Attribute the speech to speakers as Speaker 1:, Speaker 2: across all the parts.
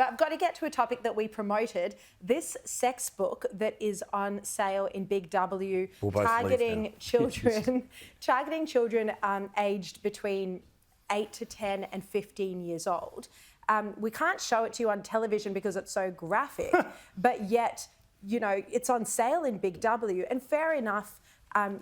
Speaker 1: But I've got to get to a topic that we promoted. This sex book that is on sale in Big W, targeting children, aged between 8 to 10 and 15 years old. We can't show it to you on television because it's so graphic, but yet, you know, it's on sale in Big W, and fair enough.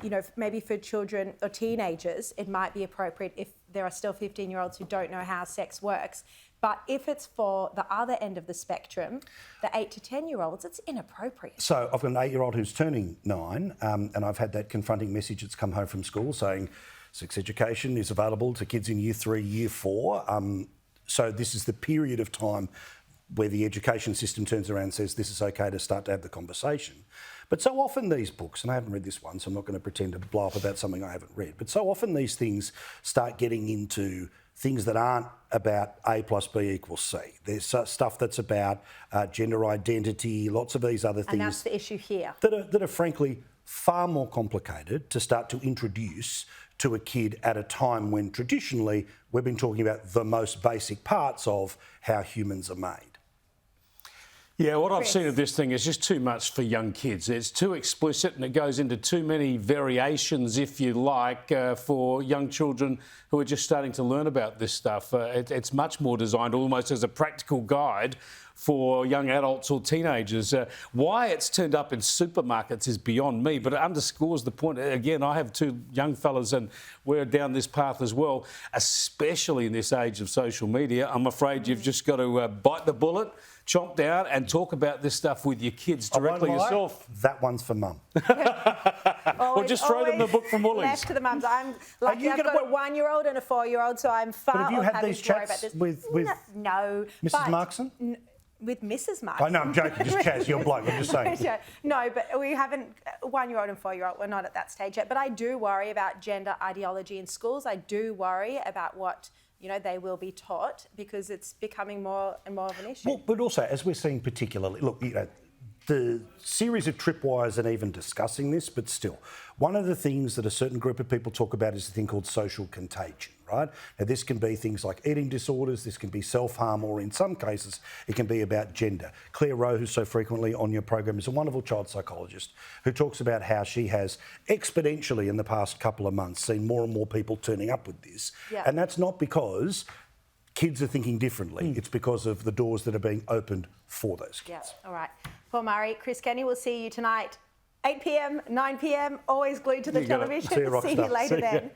Speaker 1: You know, maybe for children or teenagers, it might be appropriate if there are still 15-year-olds who don't know how sex works. But if it's for the other end of the spectrum, the 8 to 10-year-olds, it's inappropriate.
Speaker 2: So I've got an 8-year-old who's turning 9, and I've had that confronting message that's come home from school saying sex education is available to kids in Year 3, Year 4. So this is the period of time where the education system turns around and says this is okay to start to have the conversation. But so often these books, and I haven't read this one, so I'm not going to pretend to blow up about something I haven't read, but so often these things start getting into things that aren't about A plus B equals C. There's stuff that's about gender identity, lots of these other things.
Speaker 1: And that's the issue here.
Speaker 2: That are frankly far more complicated to start to introduce to a kid at a time when traditionally we've been talking about the most basic parts of how humans are made.
Speaker 3: Yeah, what I've seen of this thing is just too much for young kids. It's too explicit and it goes into too many variations, if you like, for young children who are just starting to learn about this stuff. It's much more designed almost as a practical guide for young adults or teenagers. Why it's turned up in supermarkets is beyond me, but it underscores the point. Again, I have 2 young fellas and we're down this path as well, especially in this age of social media. I'm afraid you've just got to bite the bullet, chomp down and talk about this stuff with your kids directly yourself.
Speaker 2: That one's for mum.
Speaker 3: Or just throw them the book from Woolies.
Speaker 1: Left to the mums. I'm lucky I've got a 1-year-old and a 4-year-old, so I'm far
Speaker 2: off having to worry about this.
Speaker 1: But have you had these chats
Speaker 2: with
Speaker 1: no,
Speaker 2: Mrs. Markson?
Speaker 1: With Mrs. Markson.
Speaker 2: I know, I'm joking, just Chaz, you're bloke, I'm just saying.
Speaker 1: No, but we haven't, 1-year-old and 4-year-old, we're not at that stage yet. But I do worry about gender ideology in schools. I do worry about what, you know, they will be taught because it's becoming more and more of an issue.
Speaker 2: Well, but also, as we're seeing particularly, look, you know, the series of tripwires and even discussing this, but still, one of the things that a certain group of people talk about is a thing called social contagion, right? Now, this can be things like eating disorders, this can be self-harm, or in some cases, it can be about gender. Claire Rowe, who's so frequently on your program, is a wonderful child psychologist who talks about how she has exponentially in the past couple of months seen more and more people turning up with this. Yeah. And that's not because kids are thinking differently. It's because of the doors that are being opened for those kids.
Speaker 1: Yeah, all right. Paul Murray, Chris Kenny, we'll see you tonight, 8 p.m, 9 p.m, always glued to the television.
Speaker 2: See you
Speaker 1: later then.